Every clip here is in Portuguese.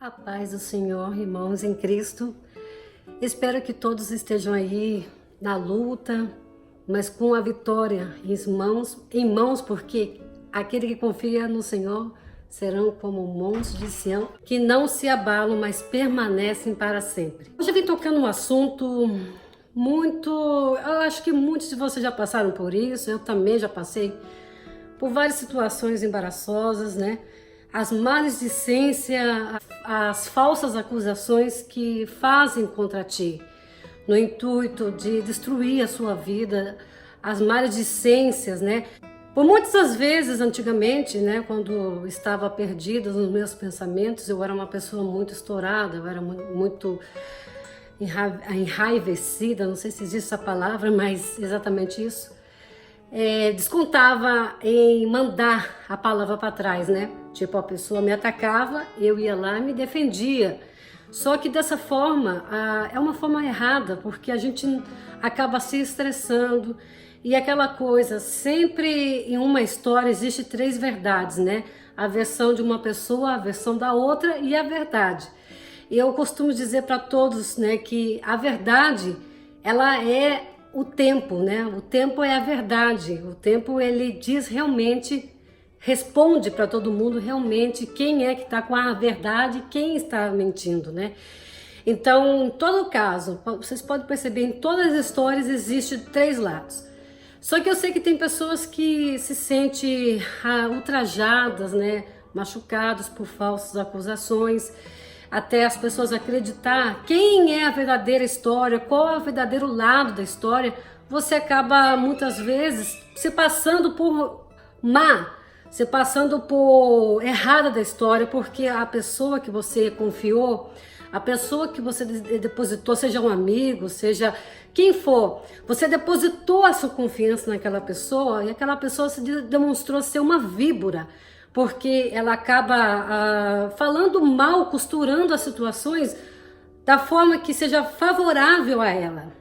A paz do Senhor, irmãos em Cristo. Espero que todos estejam aí na luta, mas com a vitória em mãos, porque aquele que confia no Senhor serão como montes de Sião, que não se abalam, mas permanecem para sempre. Hoje eu vim tocando um assunto eu acho que muitos de vocês já passaram por isso, eu também já passei por várias situações embaraçosas, né? As maledicências, as falsas acusações que fazem contra ti, no intuito de destruir a sua vida, as maledicências, né? Por muitas das vezes, antigamente, né, quando estava perdida nos meus pensamentos, eu era uma pessoa muito estourada, eu era muito enraivecida, não sei se existe essa palavra, mas exatamente isso. Descontava em mandar a palavra para trás, né? Tipo, a pessoa me atacava, eu ia lá e me defendia. Só que dessa forma, é uma forma errada, porque a gente acaba se estressando. E aquela coisa, sempre em uma história existe 3 verdades, né? A versão de uma pessoa, a versão da outra e a verdade. Eu costumo dizer para todos, né, que a verdade, ela é o tempo, né? O tempo é a verdade. O tempo, ele diz realmente, responde para todo mundo realmente quem é que está com a verdade e quem está mentindo, né? Então, em todo caso, vocês podem perceber, em todas as histórias existem 3 lados. Só que eu sei que tem pessoas que se sentem ultrajadas, né? Machucadas por falsas acusações, até as pessoas acreditar quem é a verdadeira história, qual é o verdadeiro lado da história. Você acaba muitas vezes se passando por se passando por errada da história, porque a pessoa que você confiou, a pessoa que você depositou, seja um amigo, seja quem for, você depositou a sua confiança naquela pessoa e aquela pessoa se demonstrou ser uma víbora, porque ela acaba falando mal, costurando as situações da forma que seja favorável a ela.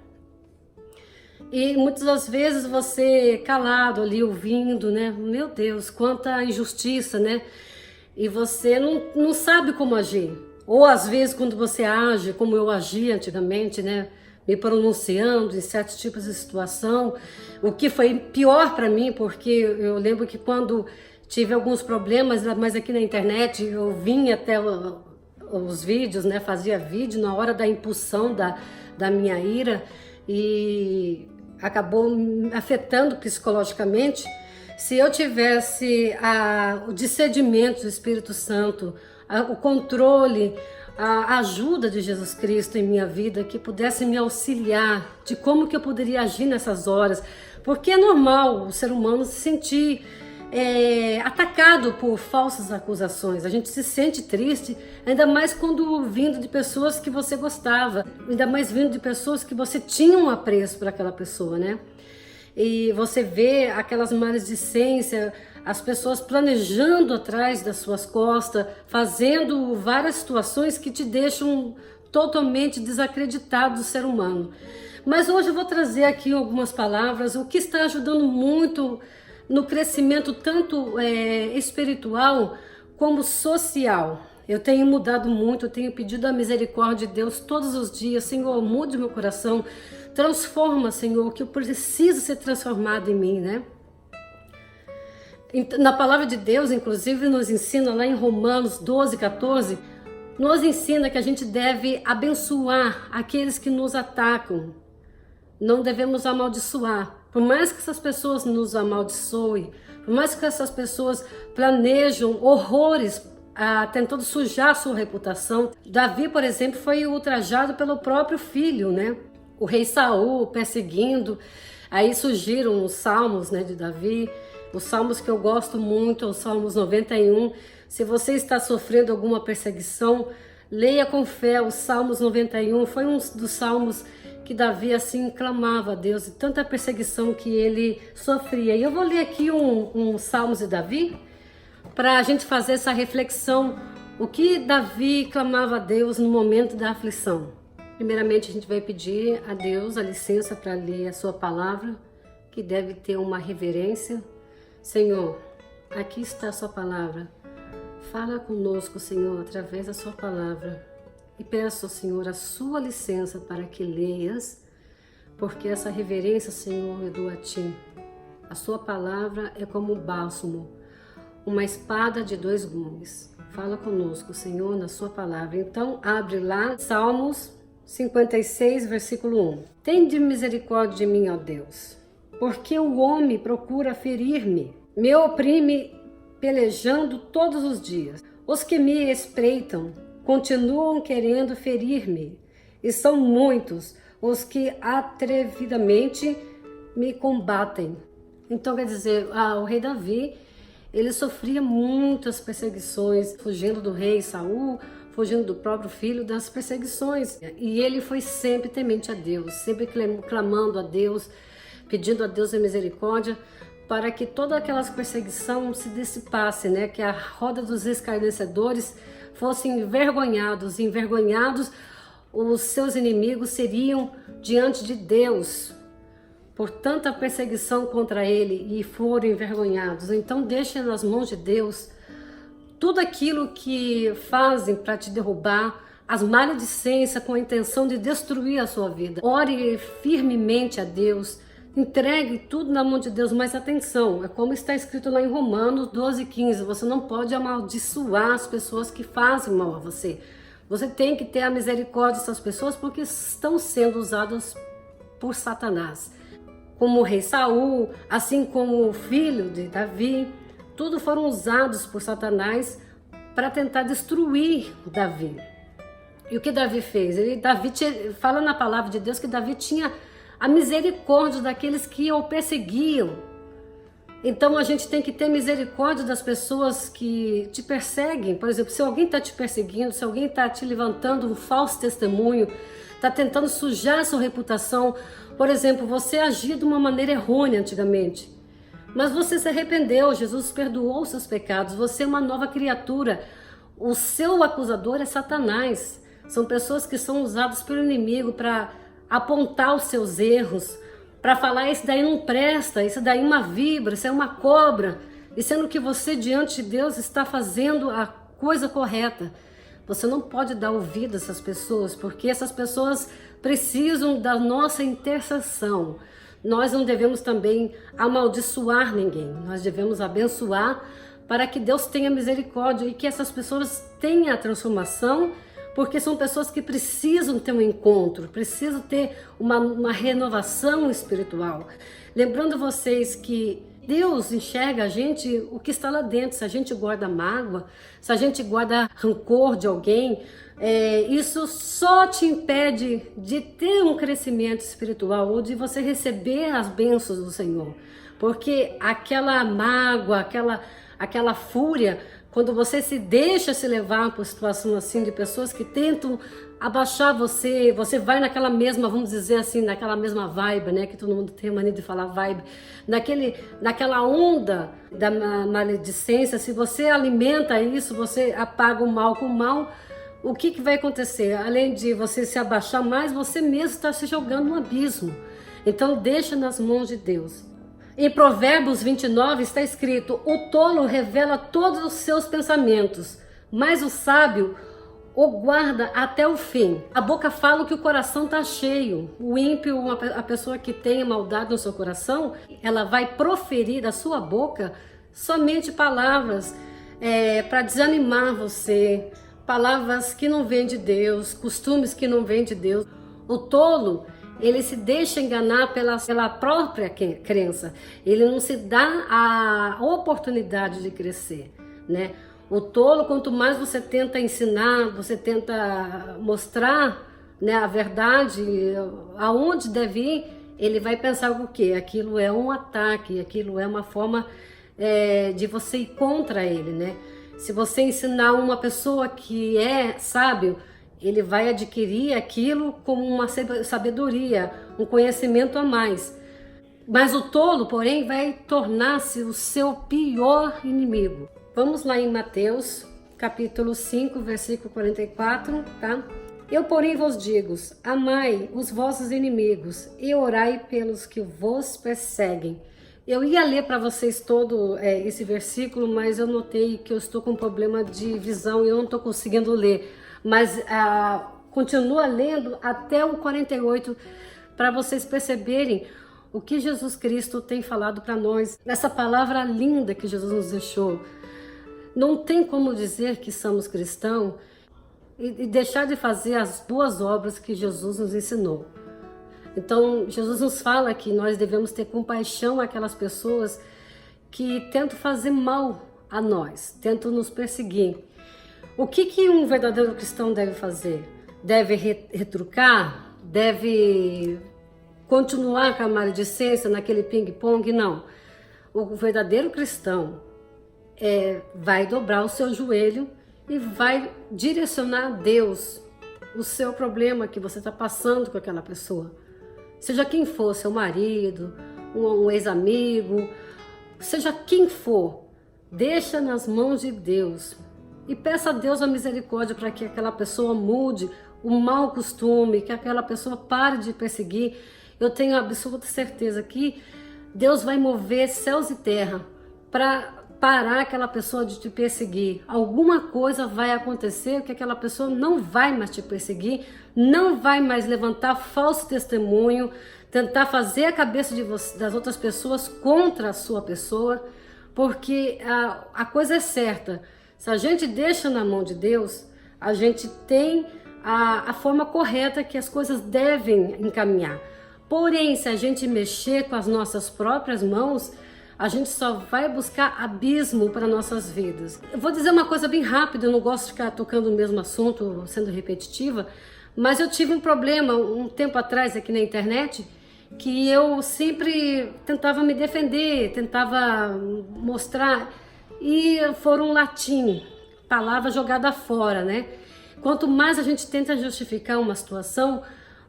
E muitas das vezes você calado ali ouvindo, né? Meu Deus, quanta injustiça, né? E você não sabe como agir. Ou às vezes quando você age como eu agia antigamente, né? Me pronunciando em certos tipos de situação, o que foi pior para mim, porque eu lembro que quando tive alguns problemas, mas aqui na internet eu vinha até os vídeos, né? Fazia vídeo na hora da impulsão da minha ira e acabou me afetando psicologicamente. Se eu tivesse o discernimento do Espírito Santo, o controle, a ajuda de Jesus Cristo em minha vida, que pudesse me auxiliar de como que eu poderia agir nessas horas, porque é normal o ser humano se sentir atacado por falsas acusações. A gente se sente triste, ainda mais quando vindo de pessoas que você gostava, ainda mais vindo de pessoas que você tinha um apreço por aquela pessoa, né? E você vê aquelas maledicências, as pessoas planejando atrás das suas costas, fazendo várias situações que te deixam totalmente desacreditado do ser humano. Mas hoje eu vou trazer aqui algumas palavras, o que está ajudando muito no crescimento tanto espiritual como social. Eu tenho mudado muito, eu tenho pedido a misericórdia de Deus todos os dias. Senhor, mude meu coração, transforma, Senhor, que eu preciso ser transformado em mim, né? Na palavra de Deus, inclusive, nos ensina lá em Romanos 12:14, nos ensina que a gente deve abençoar aqueles que nos atacam. Não devemos amaldiçoar. Por mais que essas pessoas nos amaldiçoem, por mais que essas pessoas planejam horrores tentando sujar a sua reputação. Davi, por exemplo, foi ultrajado pelo próprio filho, né? O rei Saul perseguindo. Aí surgiram os salmos, né, de Davi. Os salmos que eu gosto muito, os salmos 91. Se você está sofrendo alguma perseguição, leia com fé os salmos 91. Foi um dos salmos que Davi assim clamava a Deus, de tanta perseguição que ele sofria. E eu vou ler aqui um Salmos de Davi, para a gente fazer essa reflexão, o que Davi clamava a Deus no momento da aflição. Primeiramente a gente vai pedir a Deus a licença para ler a sua palavra, que deve ter uma reverência. Senhor, aqui está a sua palavra. Fala conosco, Senhor, através da sua palavra. E peço, Senhor, a sua licença para que leias, porque essa reverência, Senhor, eu dou a ti. A sua palavra é como um bálsamo, uma espada de dois gumes. Fala conosco, Senhor, na sua palavra. Então, abre lá, Salmos 56, versículo 1. Tende misericórdia de mim, ó Deus, porque o homem procura ferir-me, me oprime pelejando todos os dias. Os que me espreitam continuam querendo ferir-me, e são muitos os que atrevidamente me combatem. Então, quer dizer, o rei Davi, ele sofria muitas perseguições, fugindo do rei Saul, fugindo do próprio filho, das perseguições. E ele foi sempre temente a Deus, sempre clamando a Deus, pedindo a Deus a misericórdia, para que toda aquelas perseguição se dissipasse, né? Que a roda dos escarnecedores fossem envergonhados, os seus inimigos seriam diante de Deus por tanta perseguição contra ele e foram envergonhados. Então deixe nas mãos de Deus tudo aquilo que fazem para te derrubar, as maledicências com a intenção de destruir a sua vida. Ore firmemente a Deus, entregue tudo na mão de Deus, mas atenção, é como está escrito lá em Romanos 12:15, você não pode amaldiçoar as pessoas que fazem mal a você. Você tem que ter a misericórdia dessas pessoas porque estão sendo usadas por Satanás. Como o rei Saul, assim como o filho de Davi, tudo foram usados por Satanás para tentar destruir Davi. E o que Davi fez? Fala na palavra de Deus que Davi tinha a misericórdia daqueles que o perseguiam. Então a gente tem que ter misericórdia das pessoas que te perseguem. Por exemplo, se alguém está te perseguindo, se alguém está te levantando um falso testemunho, está tentando sujar a sua reputação. Por exemplo, você agia de uma maneira errônea antigamente, mas você se arrependeu, Jesus perdoou os seus pecados, você é uma nova criatura. O seu acusador é Satanás. São pessoas que são usadas pelo inimigo para apontar os seus erros, para falar: isso daí não presta, isso daí é uma víbora, isso é uma cobra, e sendo que você diante de Deus está fazendo a coisa correta. Você não pode dar ouvido a essas pessoas, porque essas pessoas precisam da nossa intercessão. Nós não devemos também amaldiçoar ninguém, nós devemos abençoar para que Deus tenha misericórdia e que essas pessoas tenham a transformação, porque são pessoas que precisam ter um encontro, precisam ter uma renovação espiritual. Lembrando vocês que Deus enxerga a gente o que está lá dentro. Se a gente guarda mágoa, se a gente guarda rancor de alguém, isso só te impede de ter um crescimento espiritual ou de você receber as bênçãos do Senhor. Porque aquela mágoa, aquela fúria, quando você se deixa se levar por situação assim de pessoas que tentam abaixar você, você vai naquela mesma, vamos dizer assim, naquela mesma vibe, né? Que todo mundo tem mania de falar vibe. Naquela onda da maledicência, se você alimenta isso, você apaga o mal com o mal, o que vai acontecer? Além de você se abaixar mais, você mesmo está se jogando no abismo. Então deixa nas mãos de Deus. Em Provérbios 29 está escrito: o tolo revela todos os seus pensamentos, mas o sábio o guarda até o fim. A boca fala o que o coração está cheio. O ímpio, a pessoa que tem maldade no seu coração, ela vai proferir da sua boca somente palavras para desanimar você, palavras que não vêm de Deus, costumes que não vêm de Deus. O tolo, ele se deixa enganar pela própria crença. Ele não se dá a oportunidade de crescer, né? O tolo, quanto mais você tenta ensinar, você tenta mostrar, né, a verdade, aonde deve ir, ele vai pensar o quê? Aquilo é um ataque, aquilo é uma forma de você ir contra ele, né? Se você ensinar uma pessoa que é sábio, ele vai adquirir aquilo como uma sabedoria, um conhecimento a mais. Mas o tolo, porém, vai tornar-se o seu pior inimigo. Vamos lá em Mateus, capítulo 5, versículo 44, tá? Eu, porém, vos digo: amai os vossos inimigos e orai pelos que vos perseguem, Eu ia ler para vocês todo esse versículo, mas eu notei que eu estou com problema de visão e eu não estou conseguindo ler. Mas continua lendo até o 48 para vocês perceberem o que Jesus Cristo tem falado para nós. Nessa palavra linda que Jesus nos deixou. Não tem como dizer que somos cristãos e deixar de fazer as boas obras que Jesus nos ensinou. Então, Jesus nos fala que nós devemos ter compaixão àquelas pessoas que tentam fazer mal a nós, tentam nos perseguir. O que um verdadeiro cristão deve fazer? Deve retrucar? Deve continuar com a maledicência naquele ping-pong? Não. O verdadeiro cristão vai dobrar o seu joelho e vai direcionar a Deus o seu problema que você está passando com aquela pessoa. Seja quem for, seu marido, um ex-amigo, seja quem for, deixa nas mãos de Deus e peça a Deus a misericórdia para que aquela pessoa mude o mau costume, que aquela pessoa pare de perseguir. Eu tenho absoluta certeza que Deus vai mover céus e terra para parar aquela pessoa de te perseguir. Alguma coisa vai acontecer que aquela pessoa não vai mais te perseguir, não vai mais levantar falso testemunho, tentar fazer a cabeça das outras pessoas contra a sua pessoa, porque a coisa é certa. Se a gente deixa na mão de Deus, a gente tem a forma correta que as coisas devem encaminhar. Porém, se a gente mexer com as nossas próprias mãos, a gente só vai buscar abismo para nossas vidas. Eu vou dizer uma coisa bem rápida, eu não gosto de ficar tocando no mesmo assunto, sendo repetitiva, mas eu tive um problema um tempo atrás aqui na internet, que eu sempre tentava me defender, tentava mostrar, e foram latim, palavra jogada fora, né? Quanto mais a gente tenta justificar uma situação,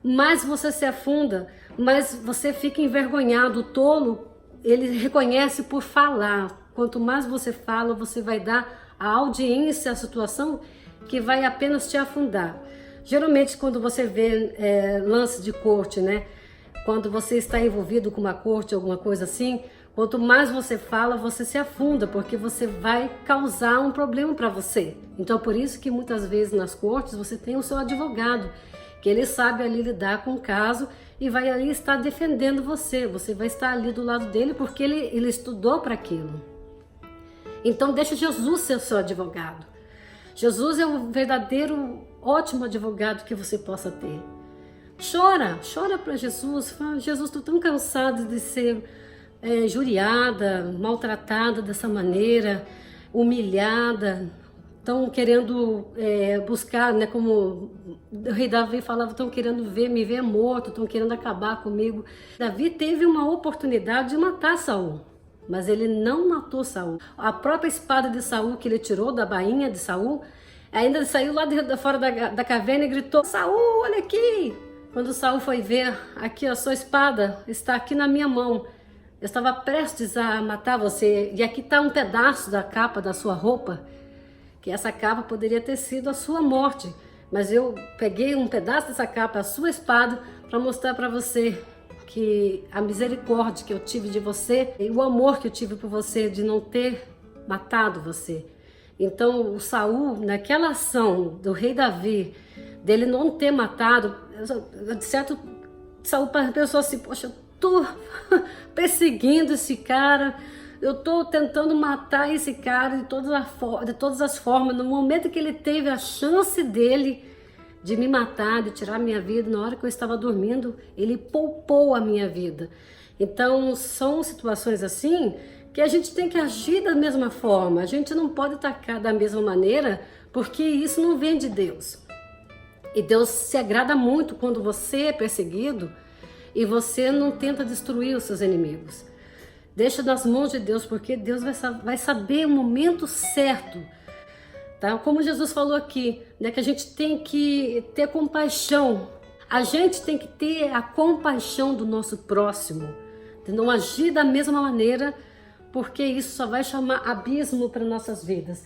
mais você se afunda, mais você fica envergonhado, tolo. Ele reconhece por falar. Quanto mais você fala, você vai dar a audiência à situação que vai apenas te afundar. Geralmente, quando você vê lance de corte, né? Quando você está envolvido com uma corte, alguma coisa assim, quanto mais você fala, você se afunda, porque você vai causar um problema para você. Então, por isso que muitas vezes nas cortes você tem o seu advogado, que ele sabe ali lidar com o caso e vai ali estar defendendo você. Você vai estar ali do lado dele porque ele estudou para aquilo. Então deixa Jesus ser o seu advogado. Jesus é o verdadeiro, ótimo advogado que você possa ter. Chora para Jesus. Fala, Jesus, estou tão cansado de ser juriada, maltratada dessa maneira, humilhada. Estão querendo buscar, né, como o rei Davi falava, estão querendo me ver morto, estão querendo acabar comigo. Davi teve uma oportunidade de matar Saul, mas ele não matou Saul. A própria espada de Saul que ele tirou da bainha de Saul, ainda saiu lá de fora da caverna e gritou: Saul, olha aqui! Quando Saul foi ver, aqui a sua espada está aqui na minha mão. Eu estava prestes a matar você e aqui está um pedaço da capa da sua roupa, que essa capa poderia ter sido a sua morte, mas eu peguei um pedaço dessa capa, a sua espada, para mostrar para você que a misericórdia que eu tive de você e o amor que eu tive por você de não ter matado você. Então o Saul, naquela ação do rei Davi, dele não ter matado, de certo, Saul pensou assim: poxa, eu tô perseguindo esse cara, eu estou tentando matar esse cara de todas as formas. No momento que ele teve a chance dele de me matar, de tirar a minha vida, na hora que eu estava dormindo, ele poupou a minha vida. Então são situações assim que a gente tem que agir da mesma forma. A gente não pode atacar da mesma maneira, porque isso não vem de Deus. E Deus se agrada muito quando você é perseguido e você não tenta destruir os seus inimigos. Deixa nas mãos de Deus, porque Deus vai saber o momento certo. Tá? Como Jesus falou aqui, né, que a gente tem que ter compaixão. A gente tem que ter a compaixão do nosso próximo. De não agir da mesma maneira, porque isso só vai chamar abismo para nossas vidas.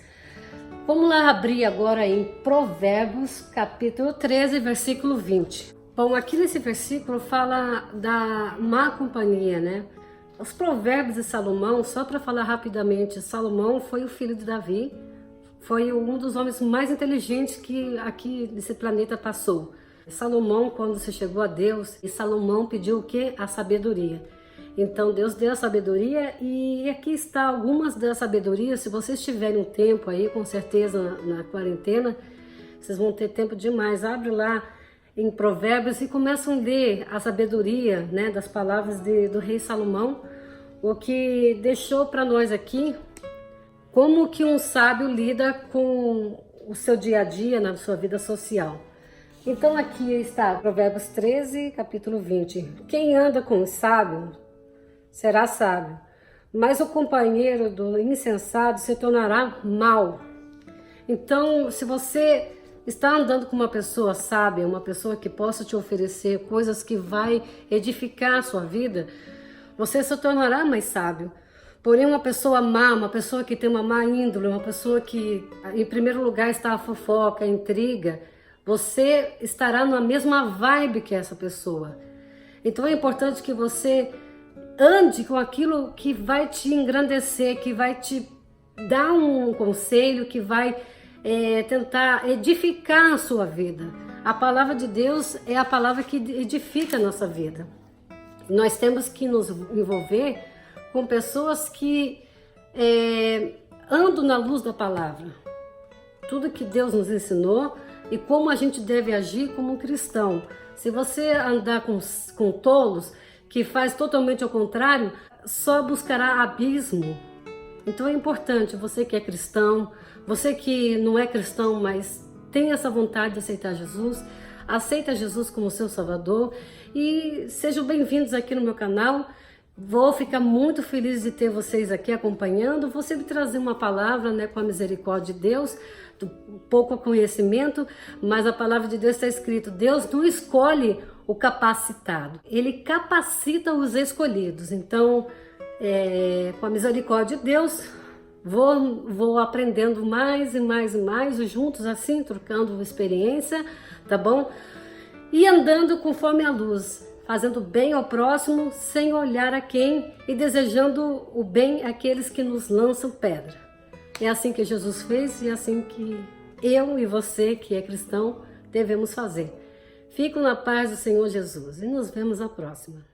Vamos lá abrir agora em Provérbios, capítulo 13, versículo 20. Bom, aqui nesse versículo fala da má companhia, né? Os provérbios de Salomão, só para falar rapidamente, Salomão foi o filho de Davi, foi um dos homens mais inteligentes que aqui nesse planeta passou. Salomão, quando se chegou a Deus, e Salomão pediu o quê? A sabedoria. Então Deus deu a sabedoria e aqui está algumas das sabedorias. Se vocês tiverem um tempo aí, com certeza na quarentena, vocês vão ter tempo demais. Abre lá em Provérbios e começam a ler a sabedoria, né, das palavras do rei Salomão, o que deixou para nós aqui como que um sábio lida com o seu dia a dia na sua vida social. Então aqui está Provérbios 13, capítulo 20. Quem anda com o sábio será sábio, mas o companheiro do insensato se tornará mau. Então, se você está andando com uma pessoa sábia, uma pessoa que possa te oferecer coisas que vai edificar a sua vida, você se tornará mais sábio. Porém, uma pessoa má, uma pessoa que tem uma má índole, uma pessoa que, em primeiro lugar, está a fofoca, a intriga, você estará na mesma vibe que essa pessoa. Então, é importante que você ande com aquilo que vai te engrandecer, que vai te dar um conselho, que vai tentar edificar a sua vida. A palavra de Deus é a palavra que edifica a nossa vida. Nós temos que nos envolver com pessoas que andam na luz da palavra. Tudo que Deus nos ensinou e como a gente deve agir como um cristão. Se você andar com tolos, que faz totalmente ao contrário, só buscará abismo. Então é importante, você que é cristão, você que não é cristão, mas tem essa vontade de aceitar Jesus, aceita Jesus como seu Salvador e sejam bem-vindos aqui no meu canal. Vou ficar muito feliz de ter vocês aqui acompanhando. Vou sempre trazer uma palavra, né, com a misericórdia de Deus, pouco conhecimento, mas a palavra de Deus está escrito: Deus não escolhe o capacitado, Ele capacita os escolhidos. Então, com a misericórdia de Deus, vou aprendendo mais e mais e mais, juntos assim, trocando experiência, tá bom? E andando conforme a luz, fazendo bem ao próximo, sem olhar a quem e desejando o bem àqueles que nos lançam pedra. É assim que Jesus fez e é assim que eu e você, que é cristão, devemos fazer. Fico na paz do Senhor Jesus e nos vemos na próxima.